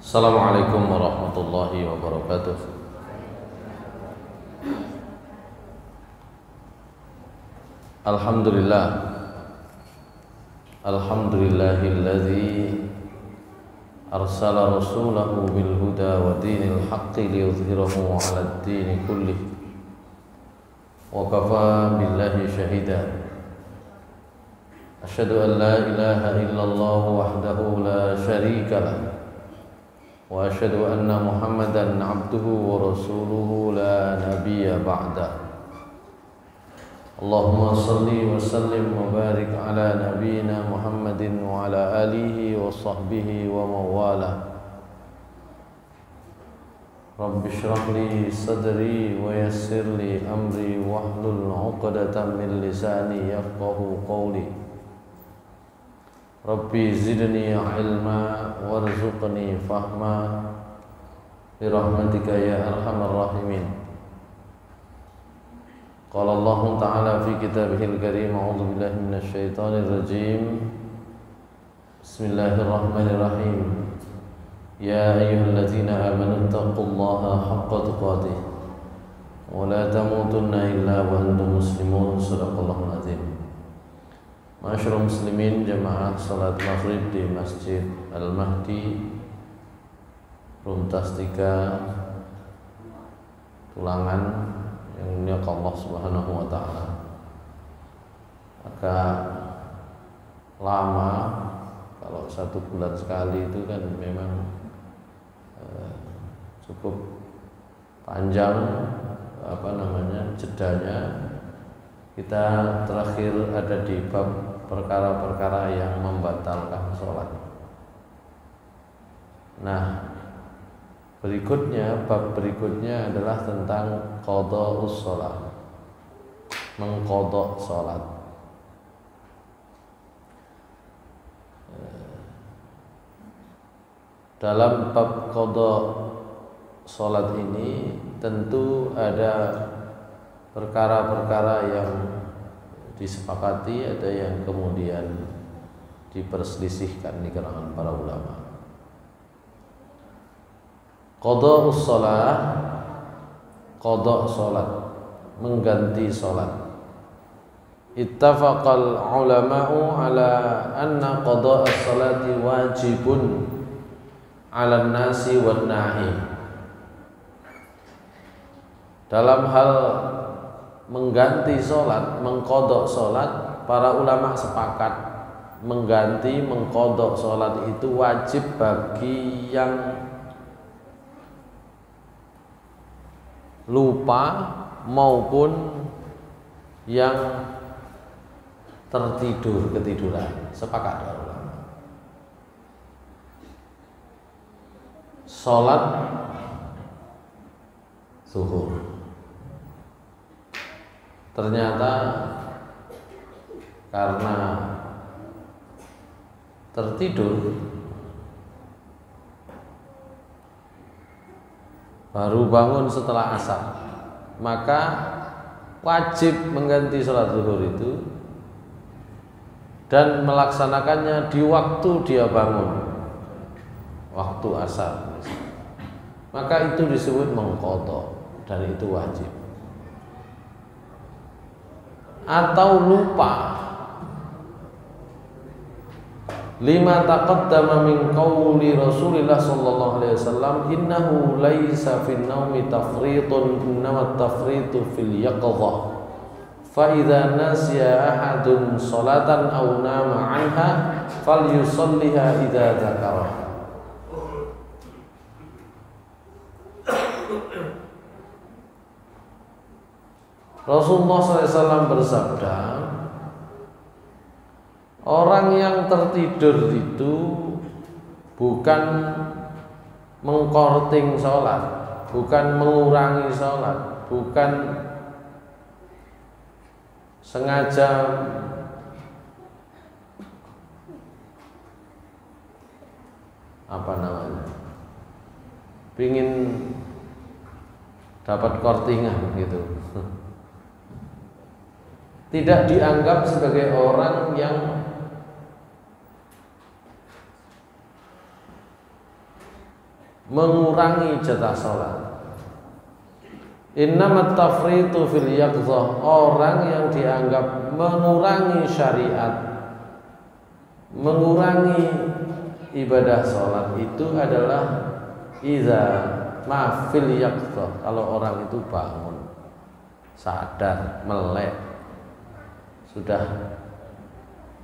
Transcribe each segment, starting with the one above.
Assalamualaikum warahmatullahi wabarakatuh. Alhamdulillah. Alhamdulillahilladzi arsala rasulahu bil huda wa dinil haqqi liyudhhirahu 'alad dini kullih. Wa kafa billahi shahida. Asyhadu an la ilaha illallah wahdahu la syarika lah. Wa asyhadu anna Muhammadan 'abduhu wa rasuluhu la nabiyya ba'da. Allahumma salli wa sallim wa barik ala nabiyyina Muhammadin wa ala alihi wa sahbihi wa mawala. Rabbi shrah li sadri wa yassir li amri wahlul 'uqdatam min lisani yafqahu qawli. Rabbi zidni ilma warzuqni fahma birahmatika ya arhamar rahimin. Qala Allah Ta'ala fi kitabihil karim, a'udzu billahi minasy syaithanir rajim. Bismillahirrahmanirrahim. Ya ayyuhalladzina amanu taqullaha haqqa tuqatih wa la tamutunna illa wa antum muslimun. Shadaqallahul azim. Ma'asyiral muslimin, jamaah salat maghrib di Masjid Al-Mahdi Runtas 3 Tulangan yang mulia Allah Subhanahu wa taala. Agak lama, kalau 1 bulan sekali itu kan memang cukup panjang jedanya. Kita terakhir ada di bab perkara-perkara yang membatalkan sholat. Nah, bab berikutnya adalah tentang qada'us sholat, mengqadha sholat. Dalam bab qadha sholat ini tentu ada perkara-perkara yang disepakati, ada yang kemudian diperselisihkan di kalangan para ulama. Qada'us shalah, qada' salat, mengganti salat. Ittafaqal ulama'u ala anna qada'as salati wajibun 'alan nasi wan nahi. Dalam hal mengganti sholat, mengqadha sholat, para ulama sepakat mengganti, mengqadha sholat itu wajib bagi yang lupa maupun yang ketiduran. Sepakat para ulama. Sholat zuhur ternyata karena tertidur baru bangun setelah asar, maka wajib mengganti sholat zuhur itu dan melaksanakannya di waktu dia bangun, waktu asar. Maka itu disebut mengqadha dan itu wajib. Atau lupa, lima taqaddama min qawli Rasulillah sallallahu alaihi wasallam, innahu laisa fin naumi tafritun, innama tafritu fil yaqdha. Fa idza nasiya ahadun salatan aw nama anha falyusalliha idza dzakara. Rasulullah SAW bersabda, orang yang tertidur itu bukan mengkorting sholat, bukan mengurangi sholat, bukan sengaja pingin dapat kortingan gitu. Tidak dianggap sebagai orang yang mengurangi jatah sholat. Innamat tafritu fil yaqzah, orang yang dianggap mengurangi syariat, mengurangi ibadah sholat itu adalah iza fil yaqzah, kalau orang itu bangun, sadar, melek, sudah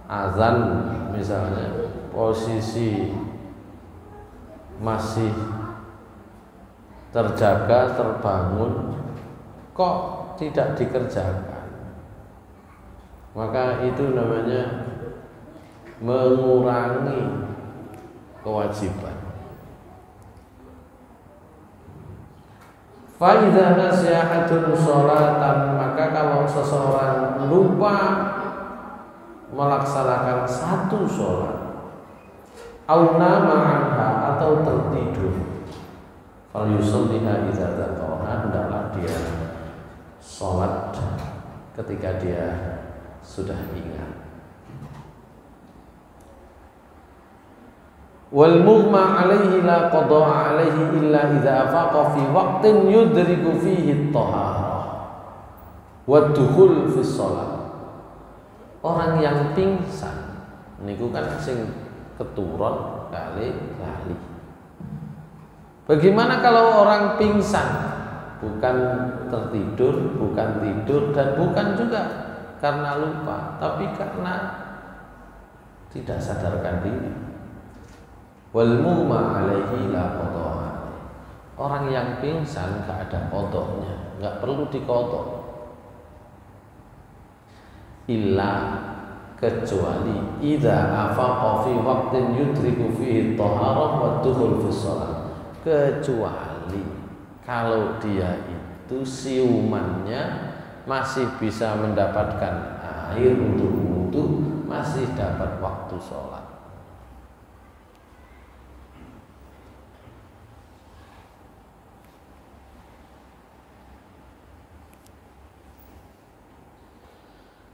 azan misalnya, posisi masih terjaga, terbangun, kok tidak dikerjakan, maka itu namanya mengurangi kewajiban. Fa idza nasiya ahadun sholatan, maka kalau seseorang lupa melaksanakan satu sholat, au nama anha, atau tertidur, fal yusalliha idza dzakaraha, hendaklah dia sholat ketika dia sudah ingat. Wal mughma alaihi la qada'a alaihi illa idza afaqa fi waqtin yudriku fihi at-taharah wa dukhul fi shalah. Orang yang pingsan niku kan sing keturun kali lali. Bagaimana kalau orang pingsan, bukan tertidur, bukan tidur, dan bukan juga karena lupa, tapi karena tidak sadarkan diri. Wal mughma alaihi la qada'a. Orang yang pingsan enggak ada qadahnya, enggak perlu diqadha. Illa, kecuali idza afaqa fi waqtin yudriku fihi at-taharah wa dukhul fi shalah. Kecuali kalau dia itu siumannya masih bisa mendapatkan air untuk wudu, masih dapat waktu sholat.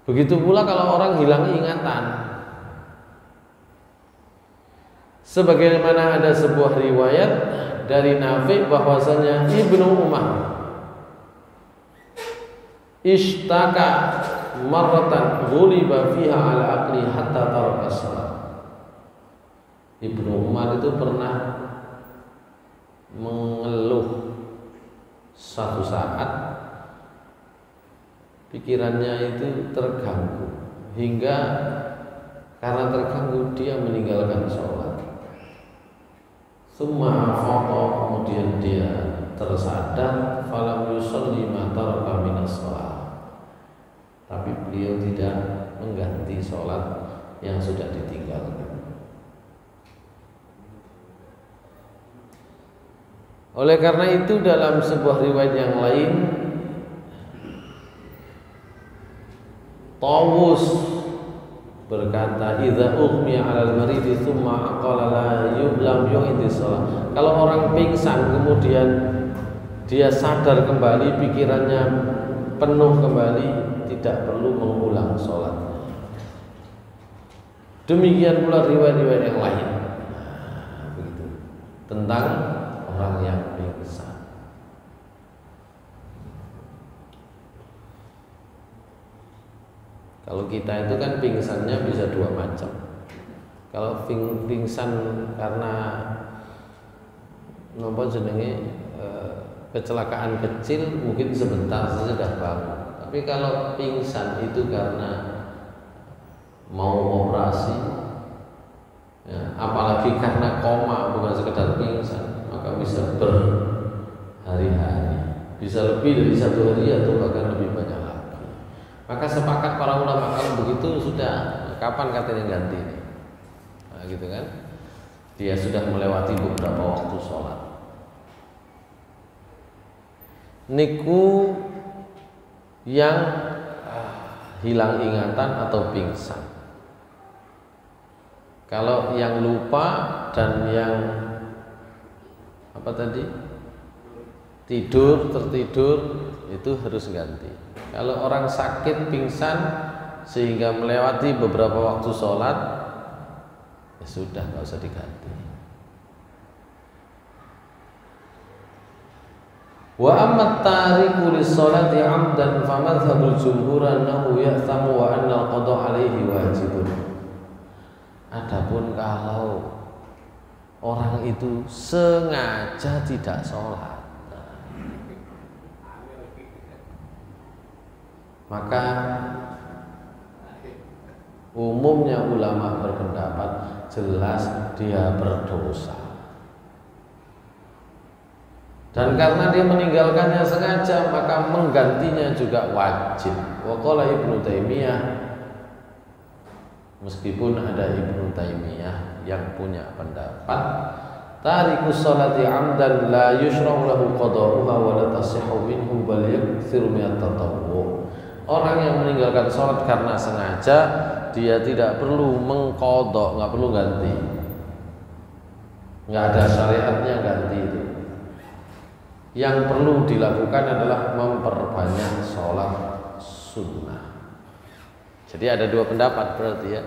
Begitu pula kalau orang hilang ingatan. Sebagaimana ada sebuah riwayat dari Nafi bahwasanya Ibnu Umar ishtaka marratan ghuliba fiha ala aqli hatta taraka shalah. Ibnu Umar itu pernah mengeluh satu saat pikirannya itu terganggu, hingga karena terganggu dia meninggalkan sholat. Summa afaqa, kemudian dia tersadar, falam yusalli ma taraka minas shalah, tapi beliau tidak mengganti sholat yang sudah ditinggalkan. Oleh karena itu dalam sebuah riwayat yang lain, Tawus berkata, idza ughmiya 'alal maridi tsumma aqala la lam yu'idi shalah. Kalau orang pingsan kemudian dia sadar kembali, pikirannya penuh kembali, tidak perlu mengulang sholat. Demikian pula riwayat-riwayat yang lain. Begitu tentang orang yang pingsan. Kalau kita itu kan pingsannya bisa dua macam. Kalau pingsan karena nopo jenenge kecelakaan kecil, mungkin sebentar saja sudah bangun. Tapi kalau pingsan itu karena mau operasi, ya, apalagi karena koma, bukan sekedar pingsan, maka bisa berhari-hari, bisa lebih dari 1 hari atau bahkan lebih banyak. Maka sepakat para ulama kalau begitu sudah, kapan katanya ganti ini? Nah, gitu kan? Dia sudah melewati beberapa waktu sholat. Niku yang hilang ingatan atau pingsan. Kalau yang lupa dan yang apa tadi? Tertidur itu harus ganti. Kalau orang sakit pingsan sehingga melewati beberapa waktu sholat, ya sudah, nggak usah diganti. Wa amma tariku lis-sholati 'amdan fa madhhabul jumhur annahu ya'thamu wa anna al-qada' 'alaihi wajibun. Adapun kalau orang itu sengaja tidak sholat, maka umumnya ulama berpendapat jelas dia berdosa. Dan karena dia meninggalkannya sengaja, maka menggantinya juga wajib. Wa qala Ibnu Taimiyah, meskipun ada Ibnu Taimiyah yang punya pendapat tarikus sholati 'amdan la yushra'u lahu qada'uha wa la tasihhu minhu bal yaktsiru min at-tatawwu'. Orang yang meninggalkan sholat karena sengaja, dia tidak perlu mengqadha, enggak perlu ganti. Enggak ada syariatnya ganti itu. Yang perlu dilakukan adalah memperbanyak sholat sunnah. Jadi ada dua pendapat berarti ya.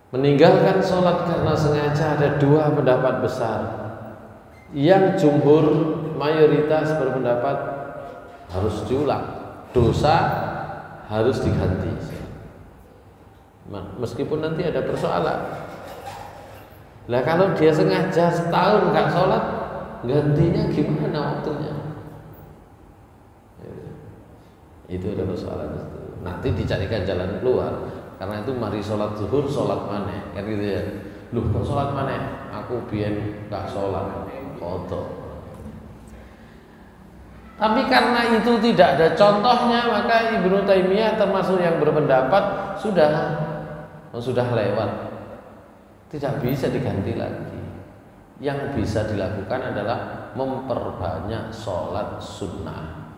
Meninggalkan sholat karena sengaja ada dua pendapat besar. Yang jumhur mayoritas berpendapat harus diulang, dosa harus diganti. Meskipun nanti ada persoalan. Lah kalau dia sengaja setahun nggak sholat, gantinya gimana waktunya? Itu ada persoalan. Nanti dicarikan jalan keluar. Karena itu mari sholat zuhur, sholat maneh, kan gitu ya. Loh kok sholat maneh? Aku biyen gak sholat, kotor. Tapi karena itu tidak ada contohnya, maka Ibnu Taimiyah termasuk yang berpendapat sudah lewat, tidak bisa diganti lagi. Yang bisa dilakukan adalah memperbanyak sholat sunnah.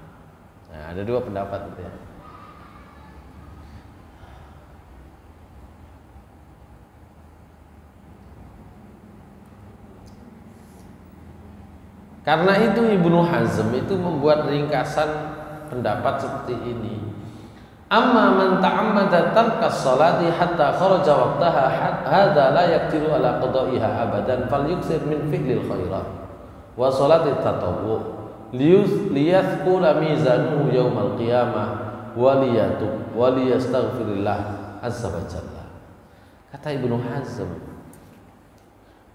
Nah, ada dua pendapat itu ya. Karena itu Ibnu Hazm itu membuat ringkasan pendapat seperti ini. Amma man ta'ammada tarkas salati hatta kharaja waqtaha hadza la yaqdiru ala qada'iha abadan falyuksir min fi'lil khairat wa salati tatawwu liyathqula mizanuhu yaumal qiyamah wa liyatub wa liyastaghfirillah azza wa jalla. Kata Ibnu Hazm,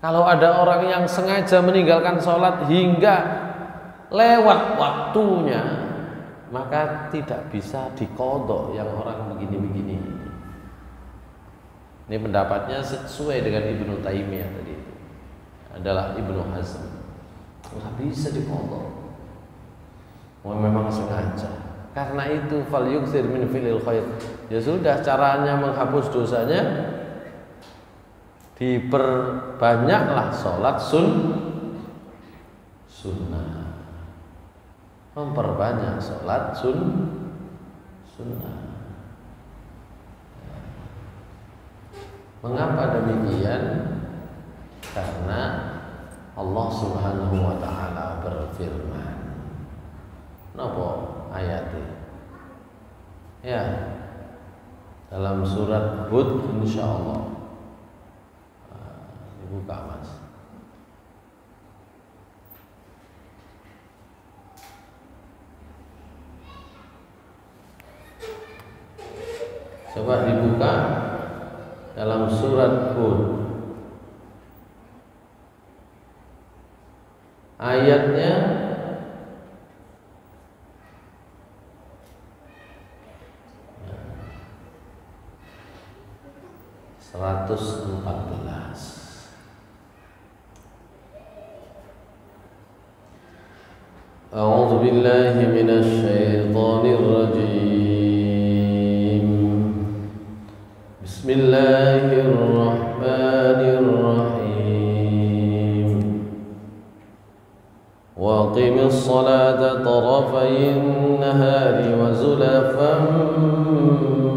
kalau ada orang yang sengaja meninggalkan sholat hingga lewat waktunya, maka tidak bisa diqadha yang orang begini-begini. Ini pendapatnya sesuai dengan Ibnu Taimiyah tadi itu. Adalah Ibnu Hazm. Nggak bisa diqadha. Memang sengaja. Karena itu fal yuksir min fi'lil khair. Ya sudah, caranya menghapus dosanya, diperbanyaklah sholat sunnah, memperbanyak sholat sunnah. Mengapa demikian? Karena Allah Subhanahu wa ta'ala berfirman. Napa ayatnya? Ya, dalam surat Hud insyaallah. Buka Mas. Coba dibuka dalam surat Hud. Ayatnya (114). أعوذ بالله من الشيطان الرجيم بسم الله الرحمن الرحيم وأقم الصلاة طرفي النهار وزلفا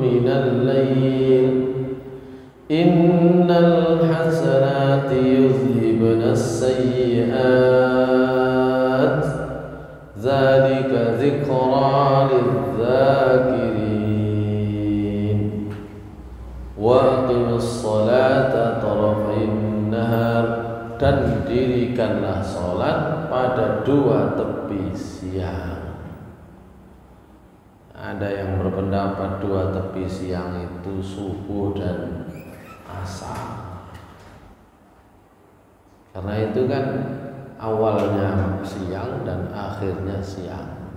من الليل إن الحسنات يذهبن السيئات ذلك ذكرى للذاكرين وأقم الصلاة طرفي النهار dan dirikanlah salat pada dua tepi siang. Ada yang berpendapat dua tepi siang itu subuh dan asar. Karena itu kan awalnya siang dan akhirnya siang.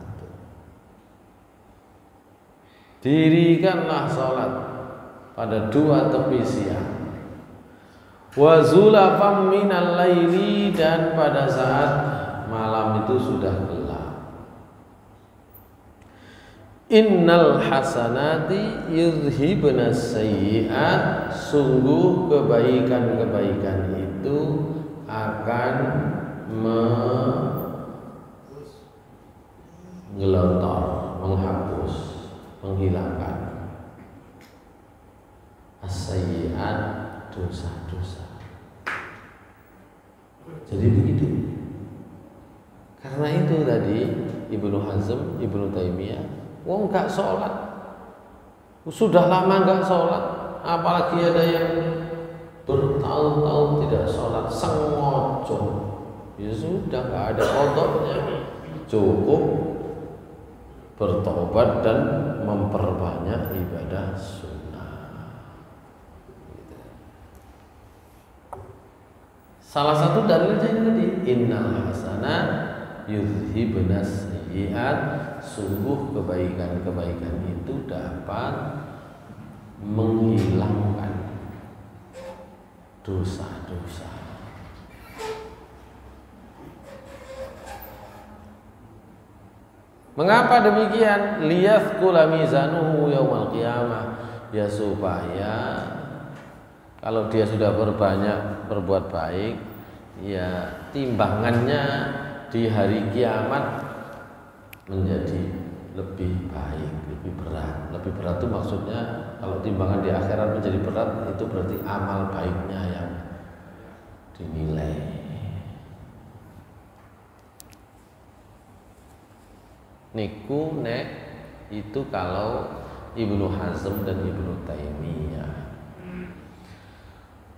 Dirikanlah sholat pada dua tepi siang. Wa zulafam minal laili, dan pada saat malam itu sudah gelap. Innal hasanati yudhibna sayyi'at, sungguh kebaikan-kebaikan itu akan menggelontor, menghapus, menghilangkan as-sayyi'at, dosa-dosa. Jadi begitu. Karena itu tadi Ibnu Hazm, Ibnu Taimiyah, wong gak sholat, sudah lama gak sholat, apalagi ada yang bertahun-tahun tidak sholat, sengojo, ya sudah gak ada qadanya, cukup bertobat dan memperbanyak ibadah sunnah. Salah satu dalilnya ini tadi, innal hasanat yudhibna sayyi'at, sungguh kebaikan-kebaikan itu dapat menghilangkan dosa-dosa. Mengapa demikian? Liyazkula mizanuhu yaumal qiyamah, ya supaya kalau dia sudah berbanyak berbuat baik, ya timbangannya di hari kiamat menjadi lebih baik, lebih berat. Lebih berat itu maksudnya kalau timbangan di akhirat menjadi berat, itu berarti amal baiknya yang dinilai. Niku nek itu kalau Ibnu Hazm dan Ibnu Taimiyah.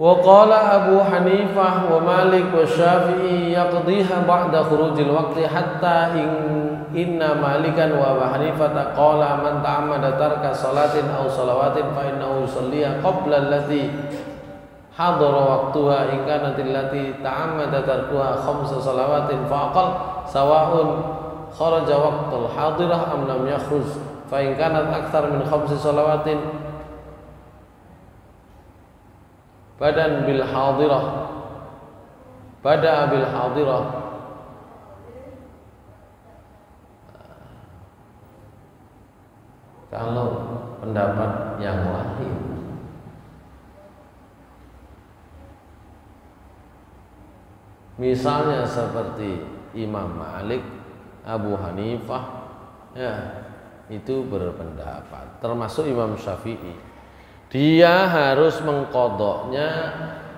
Wa qala Abu Hanifah wa Malik wa Syafi'i yaqdiha ba'da khurujil waqti hatta inna Malikan wa Abu Hanifah qala man ta'ammada tarka salatin aw salawatin fa innahu yusalliha qabla allati hadara waqtuha in kanat allati ta'ammada tarkuha khamsa salawatin fa aqal sawa'un kharaja waqtul hadirah am lam yakhruj fa in kanat akthar min khamsi salawatin badan bil hadirah bada bil hadirah. Kalau pendapat yang lain, misalnya seperti Imam Malik, Abu Hanifah, ya itu berpendapat, termasuk Imam Syafi'i, dia harus mengkodoknya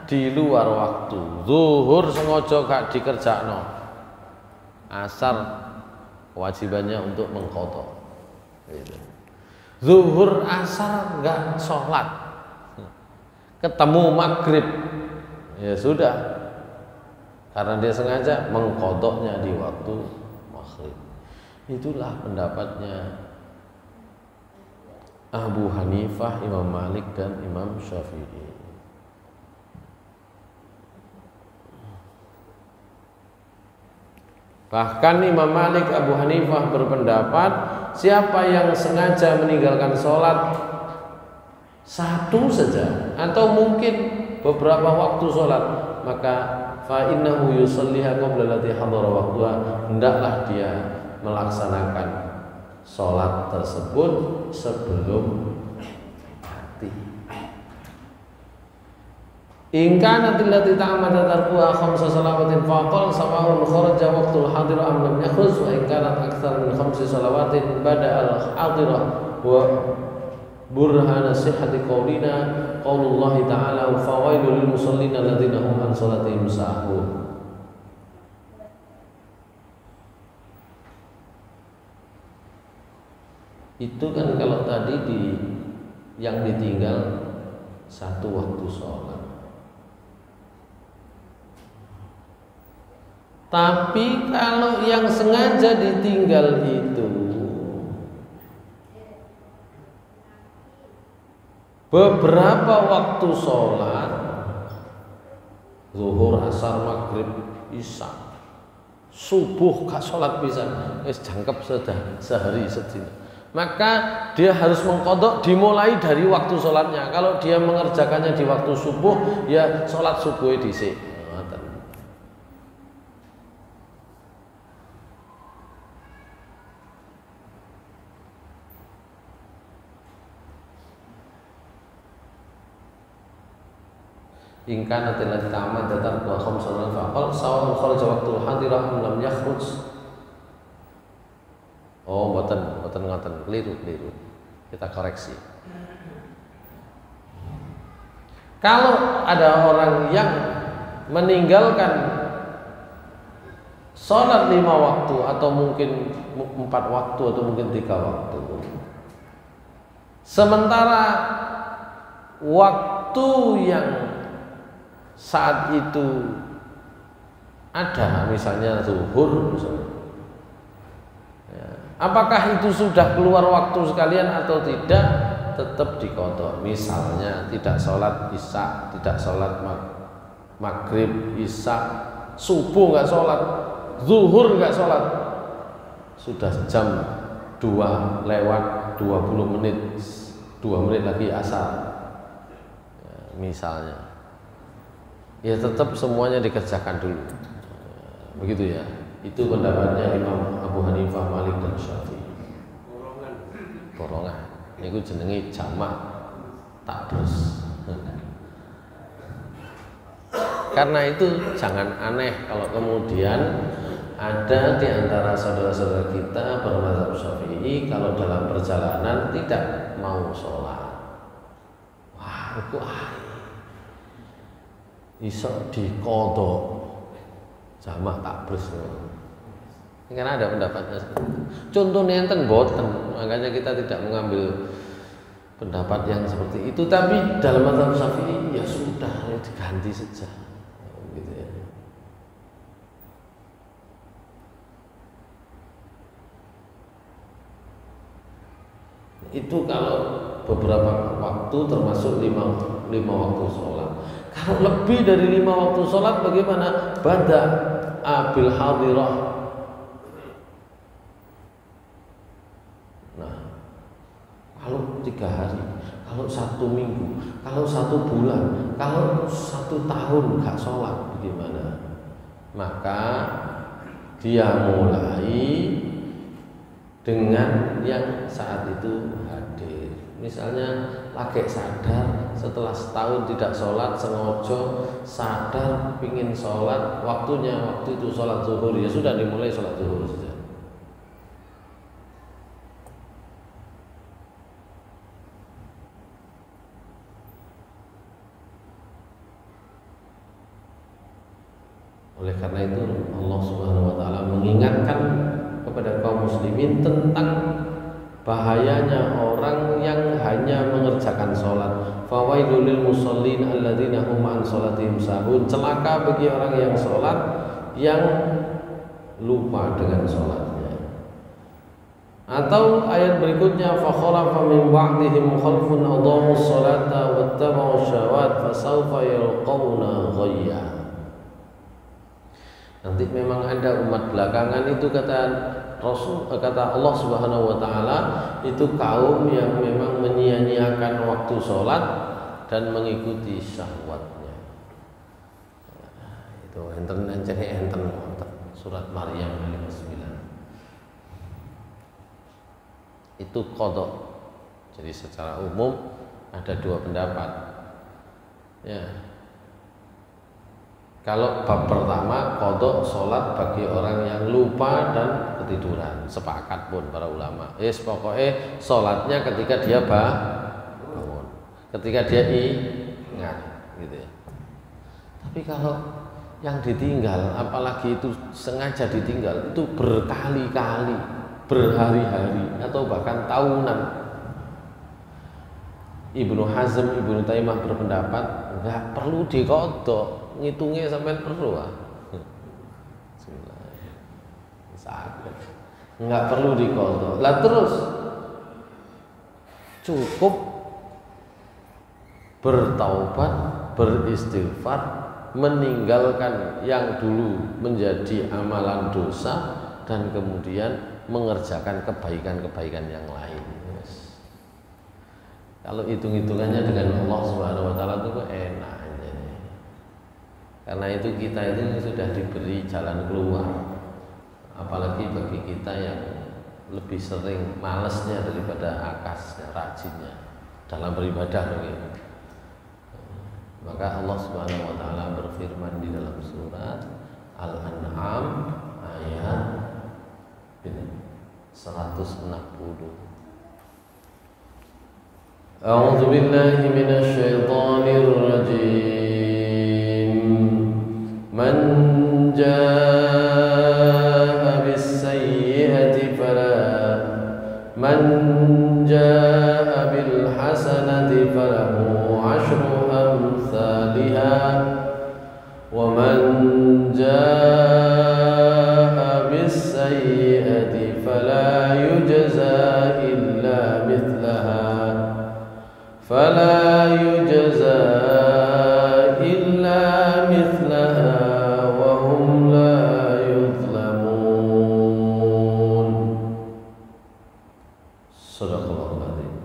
di luar waktu. Zuhur sengaja gak dikerjakno, asar kewajibannya untuk mengkodok. Gitu. Zuhur asar gak sholat, ketemu maghrib, ya sudah, karena dia sengaja mengkodoknya di waktu maghrib. Itulah pendapatnya Abu Hanifah, Imam Malik, dan Imam Syafi'i. Bahkan Imam Malik, Abu Hanifah berpendapat siapa yang sengaja meninggalkan sholat satu saja atau mungkin beberapa waktu sholat, maka fa innahu yusalliha qabla allati hadara waqtuha, hendaklah dia melaksanakan sholat tersebut sebelum mati. In kanat allati ta'ammada tarkuha khamsa salawatin faqal sawa'un kharaja waqtul hadir am lam yakhruj wa in kanat aktsar min khamsi salawatin bada al hadirah wa burhana sihhati qaulina qaulullah ta'ala fawailul lil musallin alladziina hum an salatihim sahun. Itu kan kalau tadi yang ditinggal satu waktu sholat. Tapi kalau yang sengaja ditinggal itu beberapa waktu sholat, zuhur, asar, maghrib, isya, subuh gak sholat bisa, jangkep sudah sehari sedina, maka dia harus mengqadha dimulai dari waktu sholatnya. Kalau dia mengerjakannya di waktu subuh, ya sholat subuh dhisik. In kana tilal ta'amad datar wa khamsan faqal sawa kharaja waqtul hadirah lam yakhruj. Oh, mboten ngoten, keliru. Kita koreksi. Kalau ada orang yang meninggalkan sholat 5 waktu atau mungkin 4 waktu atau mungkin 3 waktu, sementara waktu yang saat itu ada, misalnya zuhur misalnya, ya, apakah itu sudah keluar waktu sekalian atau tidak, tetap diqadha. Misalnya tidak sholat isya, tidak sholat maghrib, isya, subuh nggak sholat, zuhur nggak sholat, sudah jam 2 lewat 20 menit, 2 menit lagi asar, ya, misalnya, ya tetap semuanya dikerjakan dulu, begitu ya. Itu pendapatnya Imam Abu Hanifah, Malik dan Syafi'i. Borongan niku jenenge jamak takrus. Karena itu jangan aneh kalau kemudian ada di antara saudara-saudara kita bermadzhab Syafi'i kalau dalam perjalanan tidak mau sholat. Wah, itu iso diqadha jamak takrus. Ini kan ada pendapatnya. Contohnya enten boten, makanya kita tidak mengambil pendapat yang seperti itu. Tapi dalam mazhab Syafi'i ya sudah, ya diganti saja, gitu ya. Itu kalau beberapa waktu termasuk 5 waktu sholat. Kalau lebih dari 5 waktu sholat bagaimana? Bada abil hadirah. Nah, kalau 3 hari, kalau 1 minggu, kalau 1 bulan, kalau 1 tahun gak sholat bagaimana? Maka dia mulai dengan yang saat itu hadir. Misalnya lagi sadar setelah setahun tidak sholat, sengaja sadar pingin sholat, waktu itu sholat zuhur, ya sudah dimulai sholat zuhur saja. Oleh karena itu Allah Subhanahu wa taala mengingatkan kepada kaum muslimin tentang bahayanya orang yang hanya mengerjakan sholat. Fawailul lil musallin alladzina hum an sholatihim sahun. Celaka bagi orang yang sholat yang lupa dengan sholatnya. Atau ayat berikutnya, fa khalafa min ba'dihim khalfun adhaa'u sholata wattaba'u syahawat fasawfa yalqawna ghayya. Nanti memang ada umat belakangan itu kata Allah Subhanahu wa taala, itu kaum yang memang menyia-nyiakan waktu sholat dan mengikuti syahwatnya. Itu enten surat Maryam ayat 9. Itu qadha. Jadi secara umum ada 2 pendapat. Ya. Kalau bab pertama qadha sholat bagi orang yang lupa dan ketiduran, sepakat pun para ulama. Pokoknya sholatnya ketika dia bangun, ketika dia ingat, gitu ya. Tapi kalau yang ditinggal, apalagi itu sengaja ditinggal, itu berkali-kali, berhari-hari atau bahkan tahunan. Ibnu Hazm, Ibnu Taimiyah berpendapat nggak perlu diqadha. Ngitungnya sampai perlu. Bismillah. Sakit. Nggak perlu diqadha. Lah terus cukup bertaubat, beristighfar, meninggalkan yang dulu menjadi amalan dosa dan kemudian mengerjakan kebaikan-kebaikan yang lain. Kalau hitung-hitungannya dengan Allah Subhanahu wa taala itu enak aja. Karena itu kita itu sudah diberi jalan keluar. Apalagi bagi kita yang lebih sering malesnya daripada akasnya, rajinnya dalam beribadah begitu. Maka Allah Subhanahu wa taala berfirman di dalam surat Al-An'am ayat 160. A'udzu billahi minasy syaithanir rajim. Man jaa'a bis-sayyi'ati bil hasanati falahu 'ashru amsalha wa man jaa'a bis-sayyi'ati fala yujza illa mithlaha فلا يجزى إلا مثلها وهم لا يظلمون. Sadaqallahu adzim.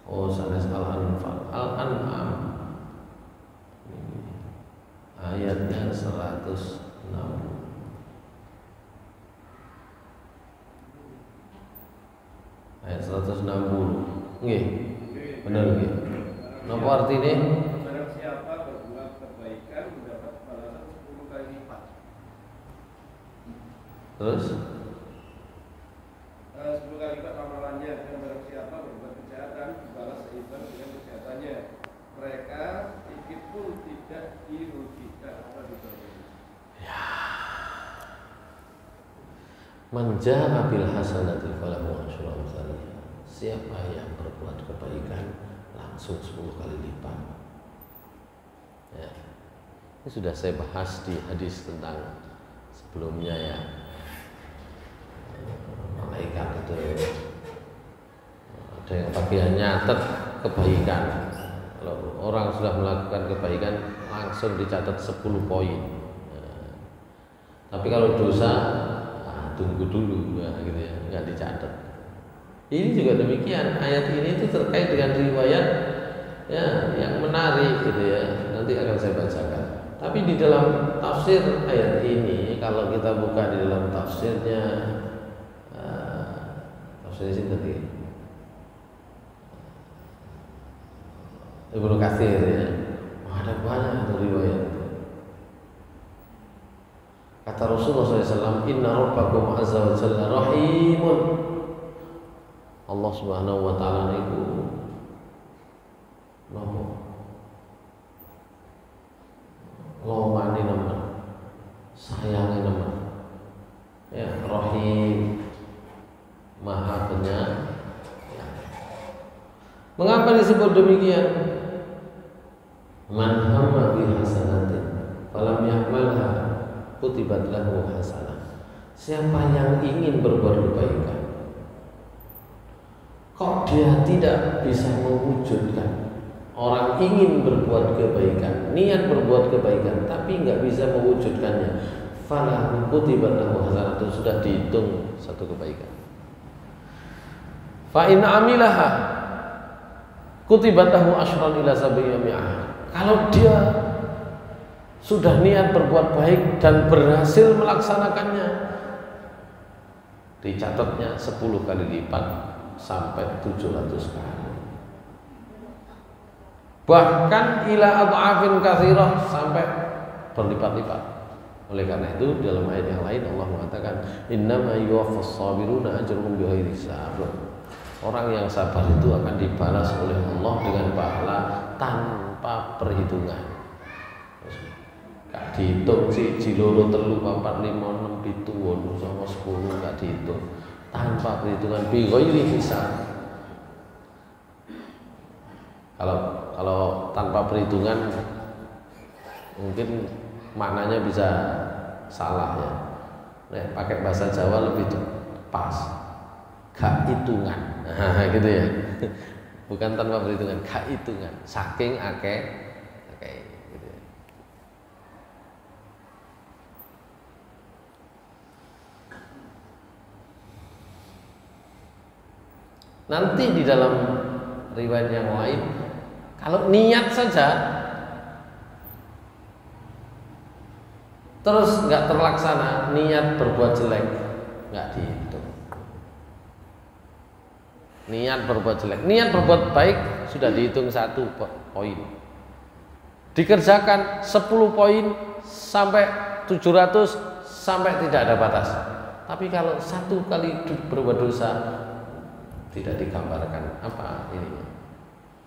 Oh, sanes Al-Anfal, Al-An'am. Ayatnya 160. Ayat 160. Nggih. Benar gitu. Napa artinya? Barang siapa berbuat kebaikan mendapat balasan 10 kali lipat. Terus? 10 kali lipat amalannya. Dan barang siapa berbuat kejahatan dibalas seimbang dengan kejahatannya. Mereka sedikit pun tidak dirugikan atau diberi. Ya. Man jaa'a bil hasanati falahu 'asyru amsalha. Siapa yang berbuat kebaikan langsung 10 kali lipat. Ya. Ini sudah saya bahas di hadis tentang sebelumnya ya. Malaikat itu ada yang bagian nyatet kebaikan. Kalau orang sudah melakukan kebaikan langsung dicatat 10 poin. Ya. Tapi kalau dosa tunggu dulu gitu ya, nggak dicatat. Ini juga demikian, ayat ini itu terkait dengan riwayat ya, yang menarik gitu ya. Nanti akan saya bacakan. Tapi di dalam tafsir ayat ini, kalau kita buka di dalam tafsirnya, tafsir ini tadi Ibnu Katsir ya, ada banyak riwayat. Kata Rasulullah SAW, Inna Rabbakum Azza wa Jalla Rahimun. Allah Subhanahu wa taala niku nopo lomane nemen, sayange nemen. Ya, Rahim, Maha Penyayang. Mengapa disebut demikian? Man hamma bi hasanatin falam ya'malha kutibat lahu hasanah. Siapa yang ingin berbuat kebaikan kok dia tidak bisa mewujudkan. Orang ingin berbuat kebaikan, niat berbuat kebaikan, tapi nggak bisa mewujudkannya. Falahu kutibat lahu hasanah, itu sudah dihitung satu kebaikan. Fa in amilaha kutibat lahu asyran ila sab'ina mi'ah. Kalau dia sudah niat berbuat baik dan berhasil melaksanakannya, dicatatnya 10 kali lipat sampai 700 kali. Bahkan ila adhafin katsirah, sampai berlipat-lipat. Oleh karena itu dalam ayat yang lain Allah mengatakan innama yuwaffas sabiruna ajruhum bighairi hisab. Orang yang sabar itu akan dibalas oleh Allah dengan pahala tanpa perhitungan. Gak dihitung siji loro telu papat lima enam pitu wolu sama 10, gak dihitung tanpa perhitungan bighairi hisab. Kalau tanpa perhitungan mungkin maknanya bisa salah ya. Nah, pakai bahasa Jawa lebih pas. Gak hitungan. Nah, gitu ya. Bukan tanpa perhitungan, gak hitungan. Saking akeh gitu ya. Nanti di dalam riwayat yang lain, kalau niat saja terus nggak terlaksana, niat berbuat jelek nggak dihitung. Niat berbuat jelek, niat berbuat baik sudah dihitung 1 poin. Dikerjakan 10 poin sampai 700 sampai tidak ada batas. Tapi kalau 1 kali berbuat dosa tidak digambarkan apa ini.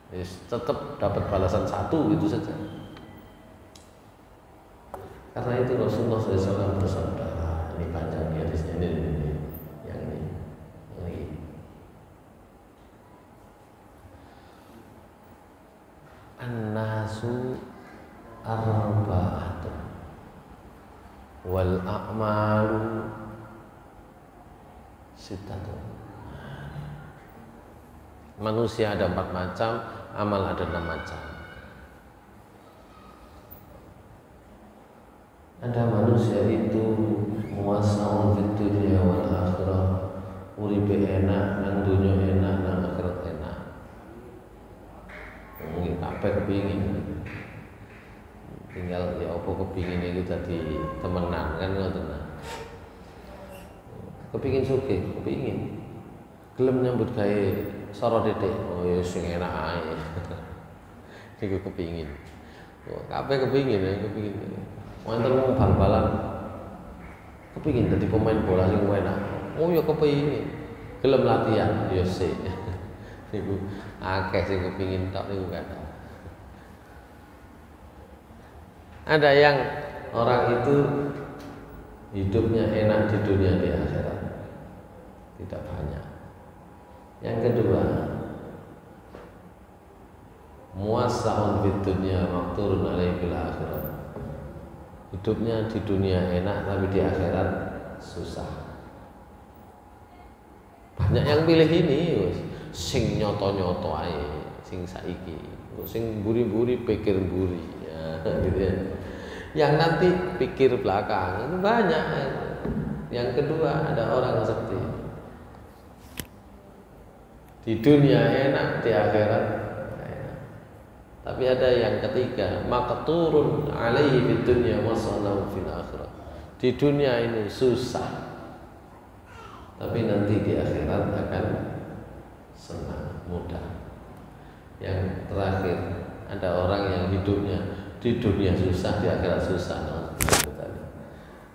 Yes, tetap dapat balasan 1 itu saja. Karena itu Rasulullah SAW bersabda, ini panjang hadisnya ini, yang ini. An-nasu arba'atun wal a'malu sittatun. Manusia ada 4 macam, amal ada 6 macam. Ada manusia itu muasaun fid dunya wal akhirah, uripe enak, nang dunya enak, nang akhirat enak. Mungkin kabeh kepingin. Tinggal ya apa kepingin itu tadi temenan kan ngoten. Kepingin sugih, kepingin. Gelem nyambut gawe soro titik. Oh ya sing enak ae. Iku kepingin. Oh, kabeh kepingin ya, kepingin. Wonten wong bal-balan kepingin dadi pemain bola sing enak. Oh ya kepingin. Gelem latihan ya sik. Niku akeh sing kepingin tok niku kan. Ada yang orang itu hidupnya enak di dunia di akhirat. Tidak banyak. Yang kedua, muassa'un fid dunya maqturun alaihi bil akhirat. Hidupnya di dunia enak tapi di akhirat susah. Banyak yang pilih ini, sing nyoto-nyoto ae, sing saiki, sing buri-buri pikir buri, ya, gitu ya. Yang nanti pikir belakang itu banyak. Yang kedua ada orang seperti di dunia enak, di akhirat enak. Tapi ada yang ketiga, maqturun alaihi fid dunya wa sallahu fil akhirah. Di dunia ini susah, tapi nanti di akhirat akan senang, mudah. Yang terakhir, ada orang yang hidupnya di dunia susah, di akhirat susah.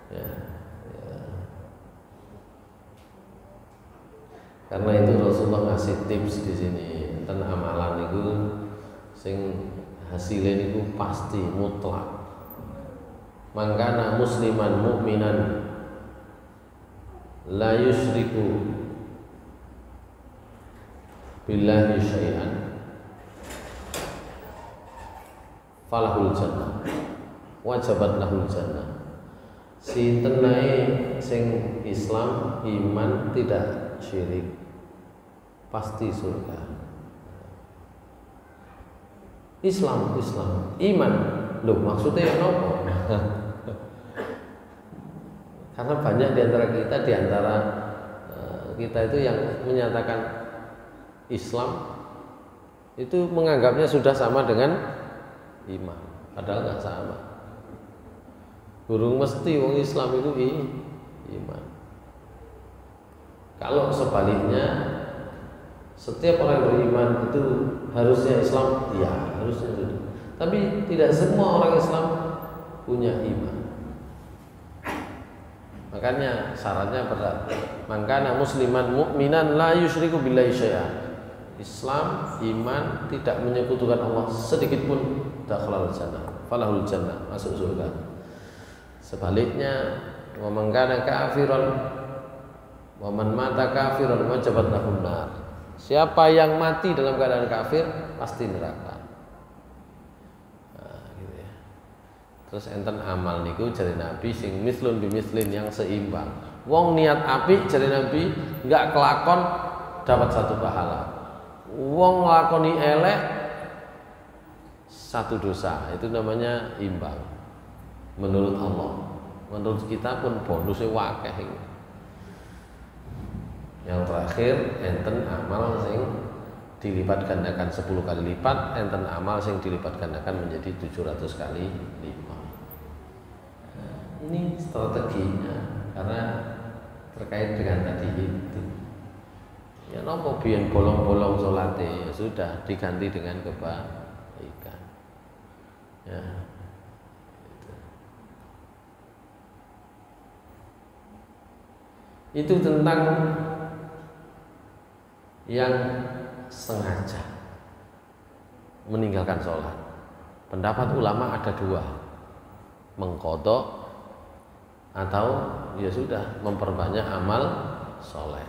Ya. Karena itu Rasulullah ngasih tips di sini tentang amalan itu, sing hasilnya itu pasti mutlak. Mangkana musliman mukminan la yusyriku billahi syai'an falahul jannah wajabat lahul jannah. Sinten ae sing Islam iman tidak syirik pasti surga. Islam iman loh, maksudnya apa? Karena banyak di antara kita itu yang menyatakan Islam itu menganggapnya sudah sama dengan iman, padahal nggak sama. Burung mesti wong Islam itu iman. Kalau sebaliknya, setiap orang beriman itu harusnya Islam, ya harusnya sudah. Tapi tidak semua orang Islam punya iman. Makanya syaratnya berat. Mangkana musliman mukminan la yusyriku billahi syai'an. Islam, iman, tidak menyekutukan Allah sedikit pun, dakhalal jannah, falahul jannah, masuk surga. Sebaliknya, wa man kana kafiran wa man mata kafiran wajabat lahun nar. Siapa yang mati dalam keadaan kafir pasti neraka. Nah, gitu ya. Terus enten amal niku jare Nabi sing mislun bimislin yang seimbang. Wong niat apik jare Nabi enggak kelakon dapat 1 pahala. Wong nglakoni elek 1 dosa. Itu namanya imbang. Menurut Allah. Menurut kita pun bonusnya wakeh. Yang terakhir enten amal sing dilipat gandakan 10 kali lipat, enten amal sing dilipat gandakan menjadi 700 kali lipat. Ini strateginya karena terkait dengan tadi itu. Ya nopo biyen bolong-bolong salate ya sudah diganti dengan kebaikan. Ya. Itu tentang yang sengaja meninggalkan sholat. Pendapat ulama ada 2, mengqadha atau ya sudah memperbanyak amal soleh.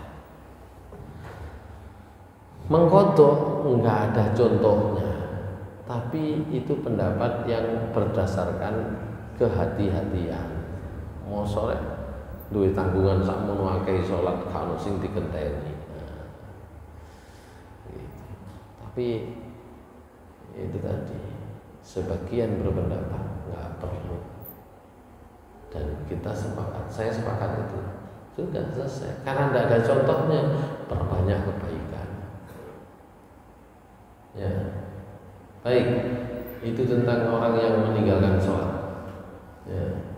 Mengqadha enggak ada contohnya, tapi itu pendapat yang berdasarkan kehati-hatian. Mau soleh duwe tanggungan sakmono akeh salat kalau sing digenteni. Tapi itu tadi sebagian berpendapat nggak perlu, dan kita sepakat, saya sepakat itu sudah selesai karena tidak ada contohnya. Perbanyak kebaikan. Ya, baik, itu tentang orang yang meninggalkan sholat. Ya.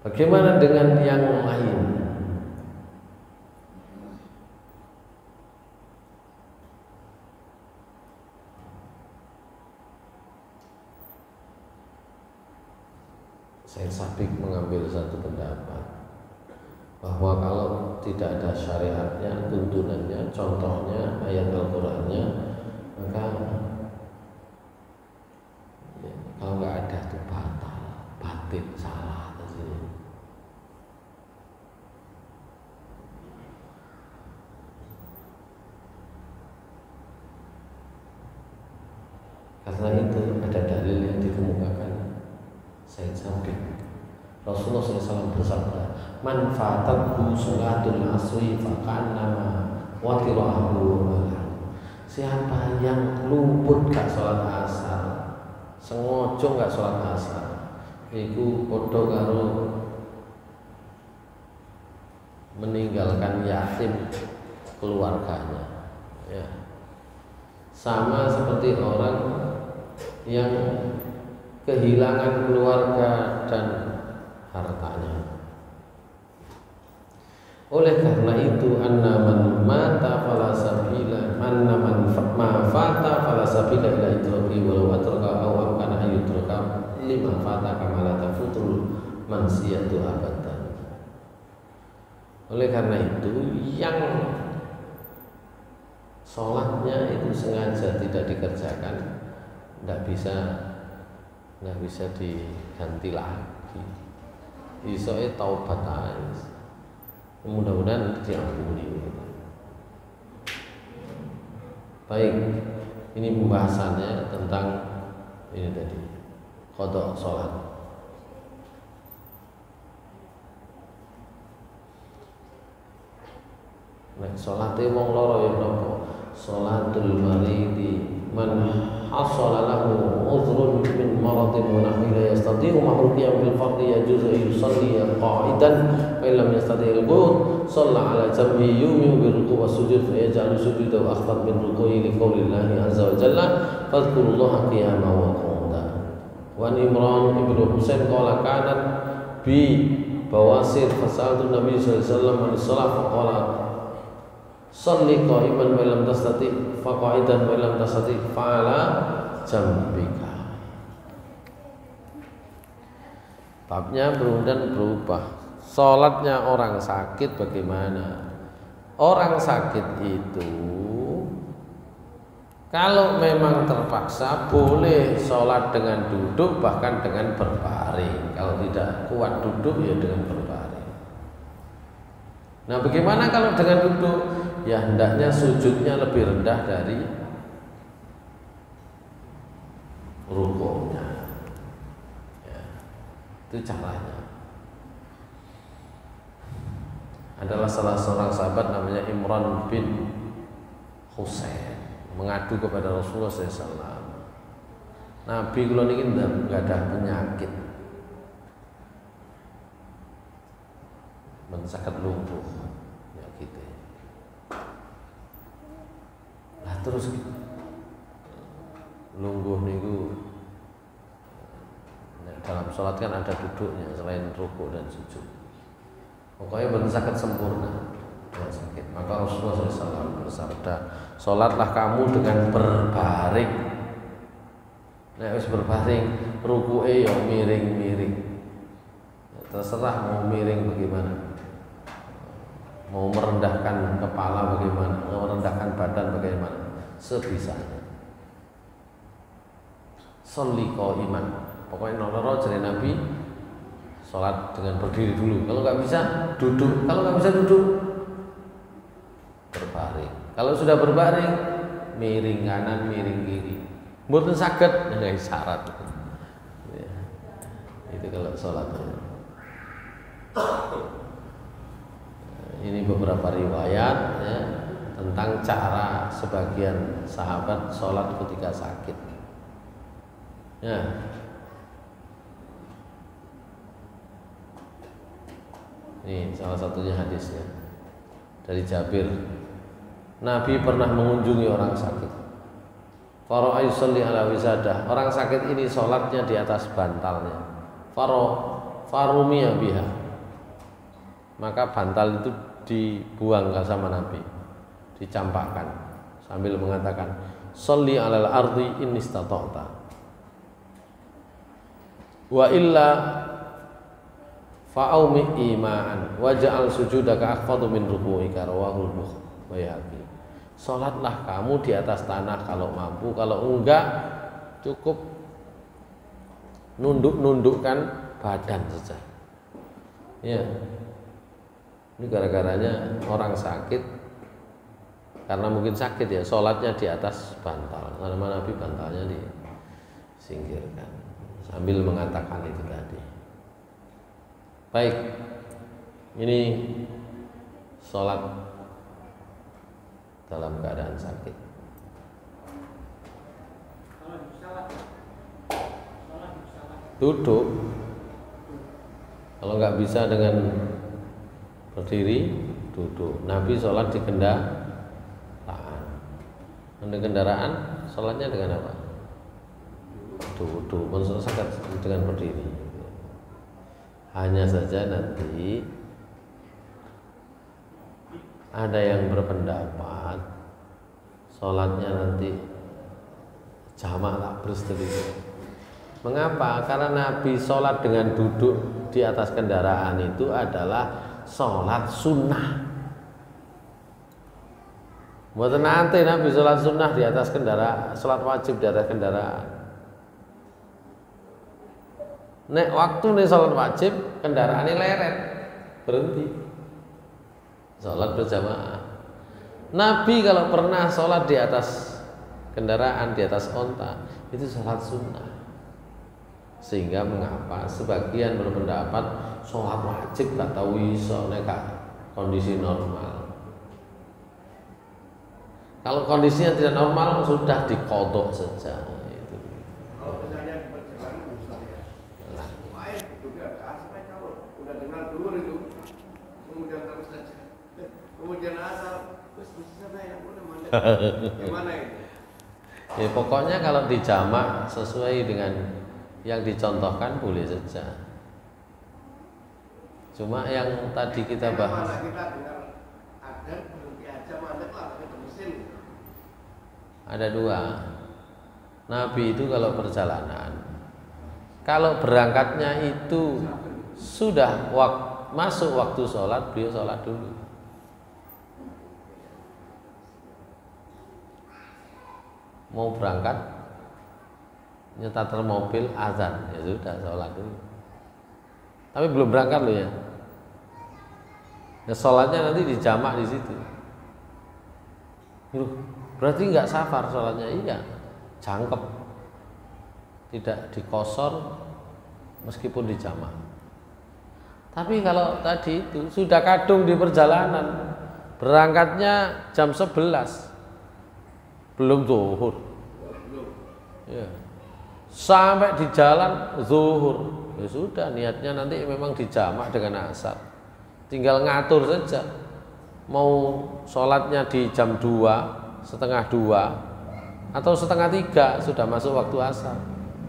Bagaimana dengan yang lain? Said Sabiq mengambil satu pendapat bahwa kalau tidak ada syariatnya, tuntunannya, contohnya, ayat Al-Qur'annya, maka ya, kalau nggak ada itu batil, salah. Karena itu ada dalil yang dikemukakan Said Sabiq. Rasulullah SAW bersabda, "Man fatathu sholatul asri faqannama watirahu." Siapa yang luput gak sholat asar, sengojo gak sholat asar, iku padha karo meninggalkan yatim keluarganya. Ya. Sama seperti orang yang kehilangan keluarga dan hartanya. Oleh karena itu, anna man mata fala sabila, anna man ma fata fala sabila ila idraki walau atraka aw amkana ayyutraka lima fata kama la tafutul mansiyatu abadan. Oleh karena itu, yang sholatnya itu sengaja tidak dikerjakan, nggak bisa diganti lagi. Isoe taubat aja. Mudah-mudahan diampuni. Baik, ini pembahasannya tentang ini tadi, qada sholat. Nek salate wong loro ya napa? Salatul maridi man hasala lahu udhrun min maradin wa nahwi la yastati'u ma'al qiyam bil fardhi yajuzu yusalli qa'idan fa illam yastati' al-qu'ud shalla 'ala jambi yumi bi ruku' wa sujud fa yaj'alu sujudahu akhfad min ruku'i li qoulillahi 'azza wa jalla fadhkurullaha qiyaman wa qu'udan. Wa Imran ibnu Husain qala kanat bi bawasir fasaltu Nabi sallallahu alaihi wasallam an shalah faqala sholli qa'iman wa lam tastati' fa qa'idan wa lam tastati' fa'ala jambika. Babnya berubah. Salatnya orang sakit bagaimana? Orang sakit itu kalau memang terpaksa boleh sholat dengan duduk, bahkan dengan berbaring. Kalau tidak kuat duduk ya dengan berbaring. Nah, bagaimana kalau dengan duduk? Ya hendaknya sujudnya lebih rendah dari rukuknya. Ya, itu caranya. Adalah salah seorang sahabat namanya Imran bin Husain mengadu kepada Rasulullah SAW. Nabi kula niki nggak ada penyakit, sakit lumpuh, ya gitu. Nah terus lungguh niku dalam sholat kan ada duduknya selain rukuk dan sujud. Pokoknya benar sakit sempurna, ya sakit. Maka Rasulullah SAW bersabda, sholatlah kamu dengan berbaring. Nah, harus berbaring, rukuke ya miring-miring. Terserah mau miring bagaimana, mau merendahkan kepala bagaimana, mau merendahkan badan bagaimana, sebisanya. Sholli qa'iman. Pokoknya nomor dari Nabi, sholat dengan berdiri dulu. Kalau nggak bisa duduk. Kalau nggak bisa duduk, berbaring. Kalau sudah berbaring, miring kanan, miring kiri. Mboten saged nggak syarat. Ya. Itu kalau sholat. Ini beberapa riwayat ya, tentang cara sebagian sahabat sholat ketika sakit. Ya. Ini salah satunya hadisnya dari Jabir. Nabi pernah mengunjungi orang sakit. Faro ayusalli ala wisadah. Orang sakit ini sholatnya di atas bantalnya. Farumiya biha. Maka bantal itu dibuang sama Nabi, dicampakkan sambil mengatakan, sholli alal ardi in istata'ta. Wa illa fa'aumi imaan waja'al sujudaka akhfadu min ruku'ika rawahul Baihaqi. Salatlah kamu di atas tanah kalau mampu, kalau enggak cukup nunduk-nundukkan badan saja. Ya. Ini gara-garanya orang sakit, karena mungkin sakit ya, sholatnya di atas bantal. Karena Nabi bantalnya disingkirkan sambil mengatakan itu tadi. Baik, ini sholat dalam keadaan sakit. Duduk. Kalau nggak bisa dengan berdiri, duduk. Nabi sholat di kendaraan. Dengan kendaraan, sholatnya dengan apa? Duduk. Maksudnya sangat dengan berdiri. Hanya saja nanti ada yang berpendapat sholatnya nanti jamak tak berseteru. Mengapa? Karena Nabi sholat dengan duduk di atas kendaraan itu adalah sholat sunnah. Buat nanti Nabi sholat sunnah di atas kendaraan, sholat wajib di atas kendaraan. Nek waktu nih sholat wajib, kendaraan ini leret, berhenti. Sholat berjamaah. Nabi kalau pernah sholat di atas kendaraan, di atas onta, itu sholat sunnah. Sehingga mengapa sebagian berpendapat sholat wajib gak tahu iso nek kondisi normal. Kalau kondisinya tidak normal sudah dikodok saja. Itu. Kalau misalnya perjalanan misalnya, main juga asal kalau udah dengar dulu itu, kemudian terus saja, kemudian asal terus sana yang udah mandek, gimana itu? Ya pokoknya kalau dijamak sesuai dengan yang dicontohkan boleh saja. Cuma yang tadi kita bahas, ada dua. Nabi itu kalau perjalanan, kalau berangkatnya itu sudah masuk waktu sholat, beliau sholat dulu. Mau berangkat nyetar mobil azan, ya sudah sholat dulu. Tapi belum berangkat loh ya. Ya, sholatnya nanti dijamak di situ. Berarti nggak safar sholatnya? Iya, jangkep, tidak dikosor meskipun dijamak. Tapi kalau tadi itu sudah kadung di perjalanan, berangkatnya jam 11, belum zuhur, ya. Sampai di jalan zuhur, ya sudah, niatnya nanti memang dijamak dengan asar, tinggal ngatur saja, mau sholatnya di jam 2, setengah 2, atau setengah 3 sudah masuk waktu asar,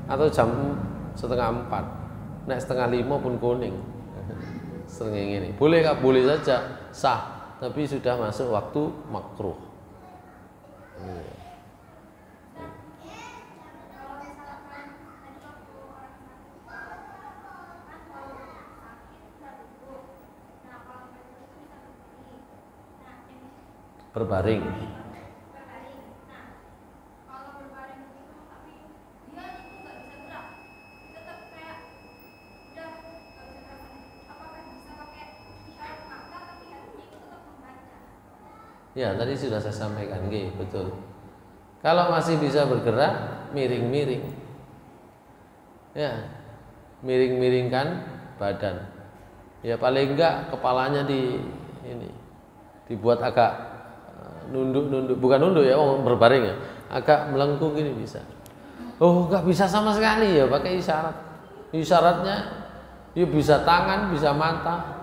atau jam setengah 4, naik setengah 5 pun kuning. Sering ini boleh nggak? Boleh saja, sah, tapi sudah masuk waktu makruh. Berbaring. Ya, tadi sudah saya sampaikan, betul. Kalau masih bisa bergerak, miring-miring. Ya, miring-miringkan badan. Ya paling enggak kepalanya dibuat agak nunduk, bukan nunduk ya, berbaring ya, agak melengkung ini bisa. Oh, enggak bisa sama sekali ya, pakai isyarat. Isyaratnya ya bisa tangan, bisa mata.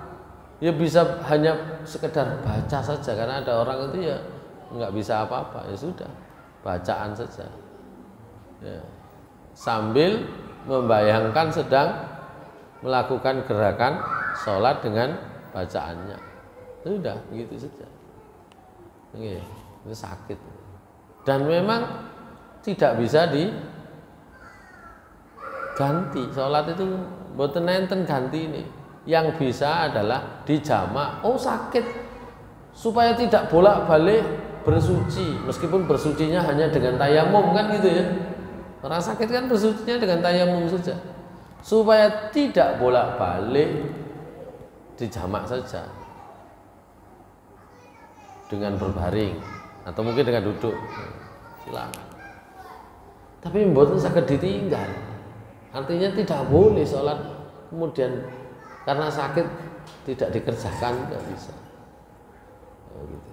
Ya bisa hanya sekedar baca saja, karena ada orang itu ya nggak bisa apa-apa, ya sudah bacaan saja ya, sambil membayangkan sedang melakukan gerakan sholat dengan bacaannya, sudah begitu saja. Itu sakit dan memang tidak bisa diganti. Sholat itu mboten nenten ganti ini. Yang bisa adalah dijamak. Oh sakit, supaya tidak bolak-balik bersuci, meskipun bersucinya hanya dengan tayamum kan gitu ya. Orang sakit kan bersucinya dengan tayamum saja, supaya tidak bolak-balik dijamak saja dengan berbaring atau mungkin dengan duduk, silakan. Tapi mboten saged ditinggal, artinya tidak boleh sholat kemudian karena sakit tidak dikerjakan, nggak bisa. Gitu.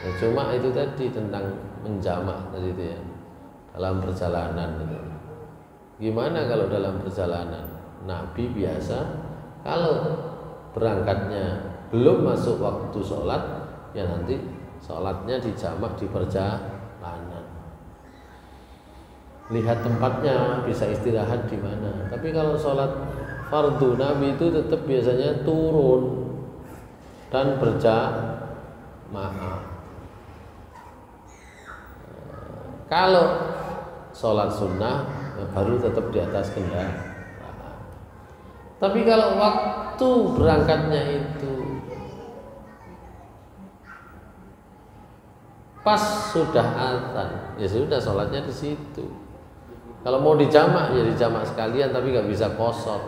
Ya, cuma itu tadi tentang menjamak tadi itu ya, dalam perjalanan itu. Gimana kalau dalam perjalanan? Nabi biasa kalau berangkatnya belum masuk waktu sholat, ya nanti sholatnya dijamak di perjalanan. Lihat tempatnya, bisa istirahat di mana. Tapi kalau sholat fardu, Nabi itu tetap biasanya turun dan berjamaah. Kalau sholat sunnah, ya baru tetap di atas kendaraan. Tapi kalau waktu berangkatnya itu pas sudah azan, ya sudah sholatnya di situ. Kalau mau dijamak ya dijamak sekalian, tapi nggak bisa kosor.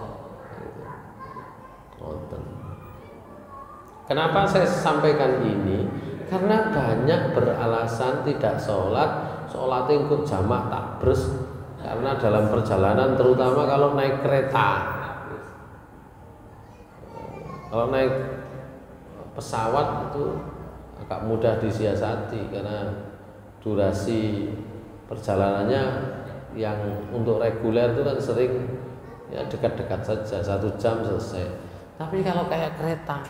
Kenapa saya sampaikan ini? Karena banyak beralasan tidak sholatnya ikut jamak tak bers, karena dalam perjalanan terutama kalau naik kereta, kalau naik pesawat itu agak mudah disiasati karena durasi perjalanannya yang untuk reguler itu kan sering ya dekat-dekat saja, 1 jam selesai. Tapi kalau kayak kereta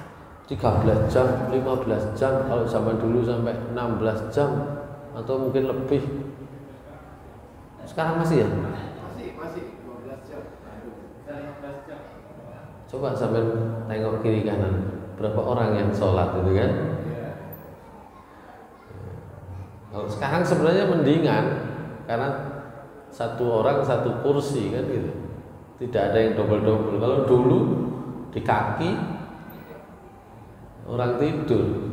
13 jam, 15 jam, kalau zaman dulu sampai 16 jam atau mungkin lebih. Sekarang masih ya? Masih 15 jam. 15 jam. Coba sampai tengok kiri kanan, berapa orang yang sholat itu kan? Kalau sekarang sebenarnya mendingan karena satu orang satu kursi kan gitu, tidak ada yang double-double. Kalau dulu di kaki orang tidur,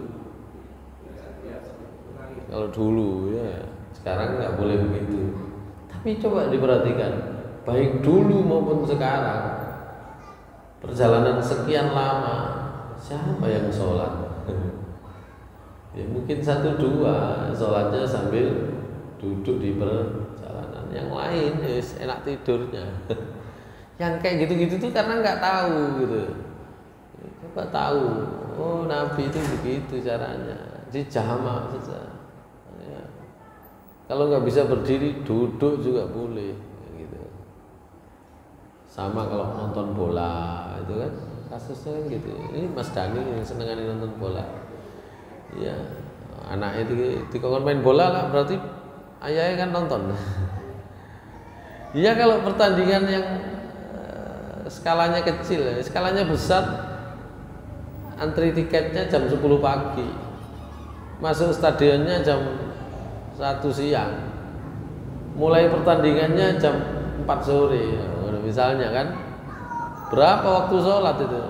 kalau dulu ya, sekarang nggak boleh begitu. Tapi coba diperhatikan, baik dulu maupun sekarang perjalanan sekian lama, siapa yang sholat? Ya mungkin 1-2 sholatnya sambil duduk di perjalanan. Yang lain yes, enak tidurnya. Yang kayak gitu-gitu tuh karena nggak tahu gitu. Coba tahu, oh Nabi itu begitu caranya, dijamak saja. Ya. Kalau nggak bisa berdiri, duduk juga boleh. Gitu. Sama kalau nonton bola, itu kan kasusnya kan gitu. Ini Mas Dani yang senengani nonton bola. Ya, anaknya di kongkon main bola lah, berarti ayahnya kan nonton. Iya kalau pertandingan yang skalanya kecil, skalanya besar, antri tiketnya jam 10 pagi, masuk stadionnya jam 1 siang, mulai pertandingannya jam 4 sore, misalnya kan, berapa waktu sholat itu?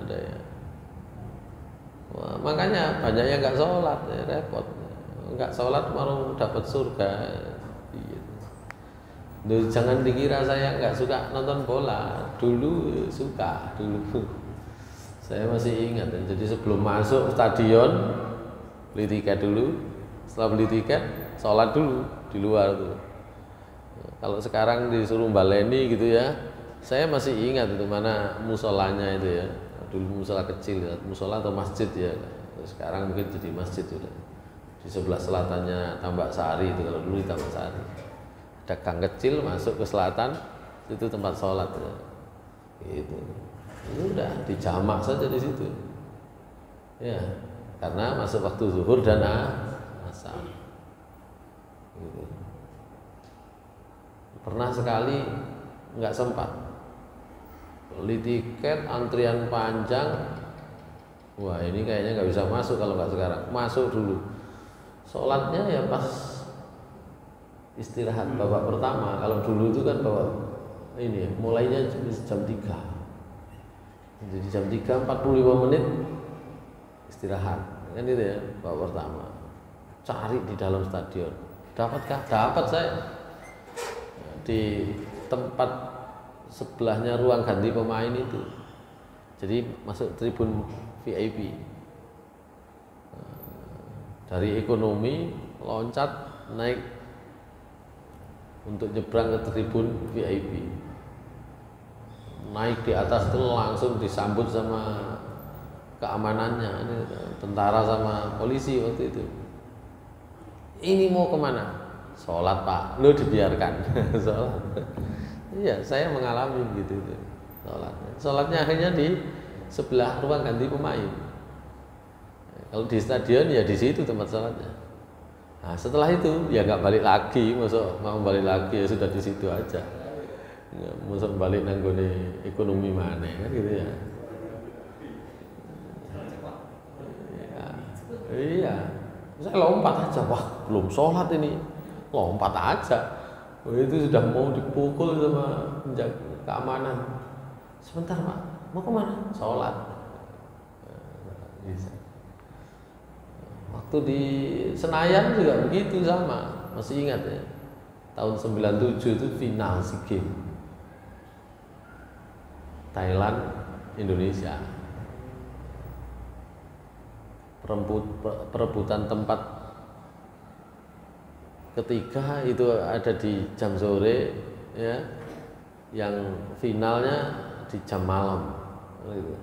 Ada ya. Wah, makanya banyak yang nggak sholat, ya, repot. Nggak sholat baru dapat surga. Duh, jangan dikira saya nggak suka nonton bola. Dulu suka, dulu. Saya masih ingat. Jadi sebelum masuk stadion beli tiket dulu. Setelah beli tiket, sholat dulu di luar tuh. Kalau sekarang disuruh baleni gitu ya, saya masih ingat itu mana musolanya itu ya. Dulu musola kecil, ya. Musola atau masjid ya. Sekarang mungkin jadi masjid sudah. Di sebelah selatannya Tambak Sari itu, kalau dulu di Tambak Sari. Ada gang kecil masuk ke selatan, itu tempat sholat ya. Gitu. Udah dijamak saja di situ. Ya, karena masuk waktu zuhur dan asar. Gitu. Pernah sekali nggak sempat beli tiket, antrian panjang. Wah ini kayaknya nggak bisa masuk kalau nggak sekarang. Masuk dulu. Sholatnya ya pas istirahat babak pertama. Kalau dulu itu kan babak ini mulainya jam 3. Jadi jam 3 45 menit istirahat. Kan itu ya babak pertama. Cari di dalam stadion. Dapatkah? Dapat saya. Di tempat sebelahnya ruang ganti pemain itu. Jadi masuk tribun VIP. Dari ekonomi loncat naik untuk nyebrang ke tribun VIP. Naik di atas itu langsung disambut sama keamanannya, ini tentara sama polisi waktu itu. Ini mau kemana? Sholat Pak, lu dibiarkan. Sholat. Iya, saya mengalami gitu itu. Sholatnya. Sholatnya akhirnya di sebelah ruang ganti pemain. Kalau di stadion ya di situ tempat sholatnya. Nah, setelah itu ya nggak balik lagi, masuk mau balik lagi ya sudah di situ aja. Ya, masuk balik nanggone ekonomi mana kan gitu ya. Ya. Iya. Saya lompat aja, wah belum sholat ini. Lompat aja. Itu sudah mau dipukul sama penjaga keamanan. Sebentar Pak, mau kemana? Sholat. Bisa. Waktu di Senayan juga begitu sama, masih ingat ya. Tahun 97 itu final SEA Games Thailand Indonesia. Perebutan tempat ketiga itu ada di jam sore ya. Yang finalnya di jam malam gitu.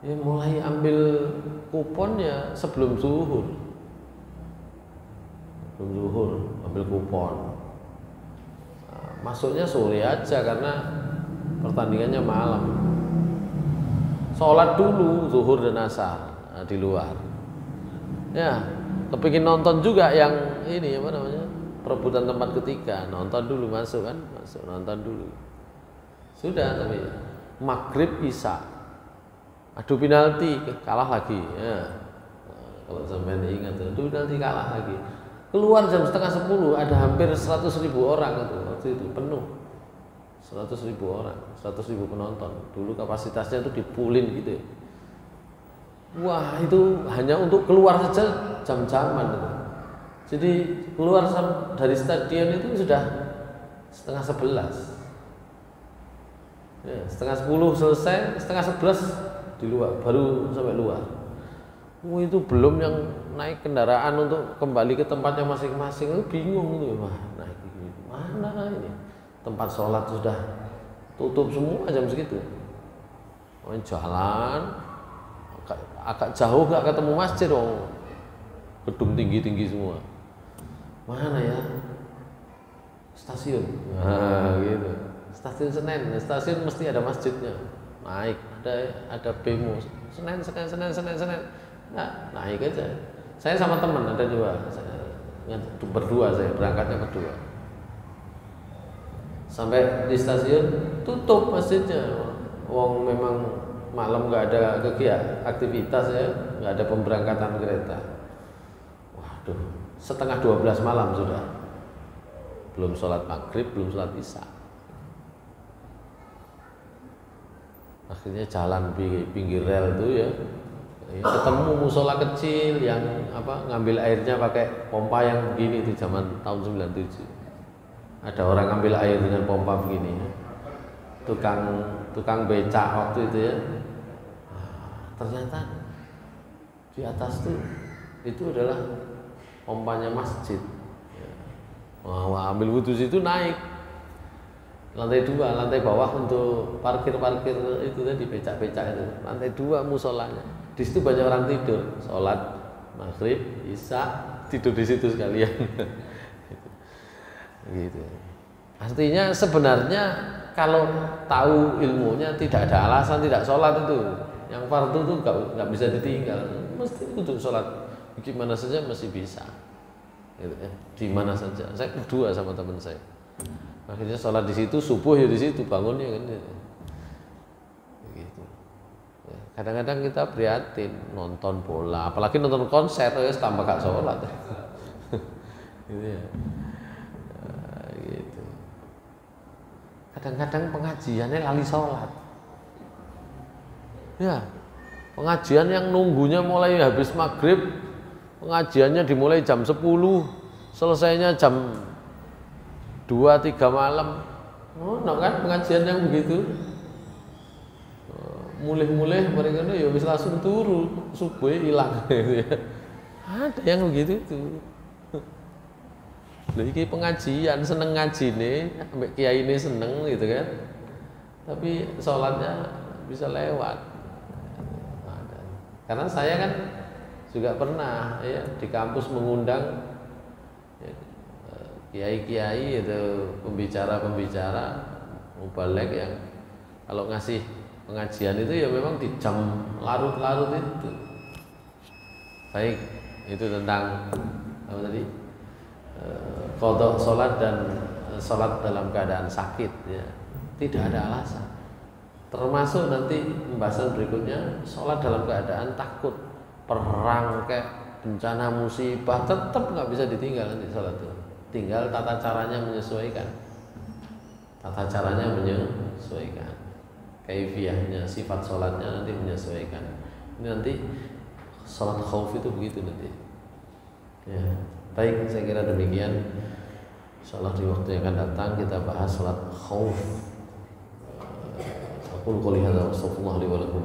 Ya mulai ambil kupon ya sebelum zuhur. Sebelum zuhur ambil kupon. Nah, masuknya sore aja karena pertandingannya malam. Sholat dulu zuhur dan asar di luar. Ya, kepingin nonton juga yang ini apa namanya? Perebutan tempat ketiga. Nonton dulu masuk kan? Masuk nonton dulu. Sudah tapi maghrib isya. Adu penalti kalah lagi ya. Kalau sampai ingat adu penalti kalah lagi. Keluar jam setengah 10 ada hampir 100.000 orang itu waktu itu penuh. 100.000 orang, 100.000 penonton. Dulu kapasitasnya itu dipulin gitu. Wah itu hanya untuk keluar saja jam-jaman itu. Jadi keluar dari stadion itu sudah setengah 11. Ya, setengah 10 selesai, setengah 11 di luar, baru sampai luar. Itu belum yang naik kendaraan untuk kembali ke tempatnya masing-masing, itu bingung tuh, mana ini tempat sholat sudah tutup semua jam segitu. Jalan agak jauh gak ketemu masjid dong, gedung tinggi-tinggi semua. Mana ya stasiun? Nah, gitu. Stasiun Senen, stasiun mesti ada masjidnya. Naik, ada bemo. Senen. Nah, naik aja. Saya sama teman ada juga. Berdua saya berangkatnya berdua. Sampai di stasiun tutup masjidnya. Wong memang malam nggak ada kegiatan aktivitas ya, nggak ada pemberangkatan kereta. Waduh, setengah 12 malam sudah. Belum sholat maghrib, belum sholat isya. Akhirnya jalan di pinggir rel itu ya, ketemu musola kecil yang ngambil airnya pakai pompa yang begini di zaman tahun 97. Ada orang ngambil air dengan pompa begini. Tukang becak waktu itu ya. Ternyata di atas itu adalah pompanya masjid. Wah, ambil wudhu situ naik lantai 2, lantai bawah untuk parkir itu tadi becak-becak itu. Lantai 2 musolanya. Di situ banyak orang tidur, sholat maghrib, isya, tidur di situ sekalian. Gitu. Artinya sebenarnya kalau tahu ilmunya tidak ada alasan tidak sholat itu. Yang fardu itu nggak bisa ditinggal, mesti untuk sholat gimana saja masih bisa. Gitu, ya. Di mana saja. Saya berdua sama teman saya. Akhirnya sholat di situ, subuh ya di situ, bangunnya kan. Gitu. Ya, kadang-kadang kita prihatin nonton bola, apalagi nonton konser, ya tambah gak sholat. Gitu ya. Gitu. Kadang-kadang pengajiannya lali sholat. Ya, pengajian yang nunggunya mulai habis maghrib, pengajiannya dimulai jam 10, selesainya jam 2-3 malam. Kan pengajian yang begitu. Mulih-mulih mereka ya wis langsung turu, subuh hilang gitu ya. Ada yang begitu itu. Lha iki pengajian seneng ngajine, ambek kiai ini seneng gitu kan. Tapi sholatnya bisa lewat. Karena saya kan juga pernah ya di kampus mengundang kiai-kiai itu pembicara mubalek yang kalau ngasih pengajian itu ya memang di jam larut-larut itu. Baik, itu tentang apa tadi? Qadha sholat dan sholat dalam keadaan sakit ya. Tidak ada alasan. Termasuk nanti pembahasan berikutnya sholat dalam keadaan takut, perang kayak bencana musibah tetap nggak bisa ditinggal nanti sholat itu. Tinggal tata caranya menyesuaikan. Tata caranya menyesuaikan. Kaifiyahnya, sifat sholatnya nanti menyesuaikan. Ini nanti sholat khauf itu begitu nanti. Ya, baik, saya kira demikian. Insyaallah di waktu yang akan datang kita bahas sholat khauf. Aku qouli hadza wa astaghfirullah li wa lakum.